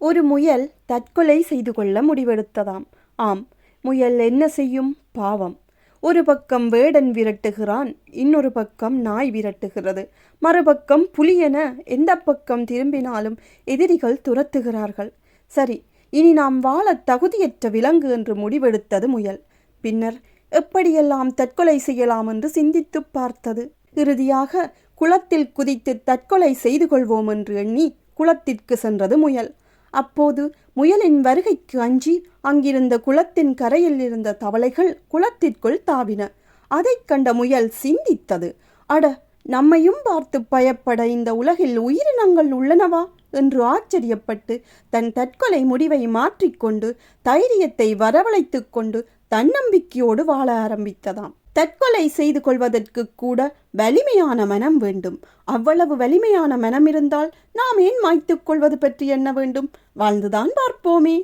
ஒரு முயல் தற்கொலை செய்து கொள்ள முடிவெடுத்ததாம். ஆம், முயல் என்ன செய்யும்? பாவம். ஒரு பக்கம் வேடன் விரட்டுகிறான், இன்னொரு பக்கம் நாய் விரட்டுகிறது, மறுபக்கம் புலியென எந்த பக்கம் திரும்பினாலும் எதிரிகள் துரத்துகிறார்கள். சரி, இனி நாம் வாழ தகுதியற்ற விலங்கு என்று முடிவெடுத்தது முயல். பின்னர் எப்படியெல்லாம் தற்கொலை செய்யலாம் என்று சிந்தித்து பார்த்தது. இறுதியாக குளத்தில் குதித்து தற்கொலை செய்து கொள்வோம் என்று எண்ணி குளத்திற்கு சென்றது முயல். அப்போது முயலின் வருகைக்கு அஞ்சி அங்கிருந்த குளத்தின் கரையில் இருந்த தவளைகள் குளத்திற்குள் தாவின. அதை கண்ட முயல் சிந்தித்தது. அட, நம்மையும் பார்த்து பயப்பட இந்த உலகில் உயிரினங்கள் உள்ளனவா என்று ஆச்சரியப்பட்டு தன் தற்கொலை முடிவை மாற்றிக்கொண்டு தைரியத்தை வரவழைத்து கொண்டு தன்னம்பிக்கையோடு வாழ ஆரம்பித்ததாம். தற்கொலை செய்து கொள்வதற்கு கூட வலிமையான மனம் வேண்டும். அவ்வளவு வலிமையான மனம் இருந்தால் நாம் ஏன் மாய்த்து கொள்வது பற்றி என்ன வேண்டும்? வாழ்ந்துதான் பார்ப்போமே.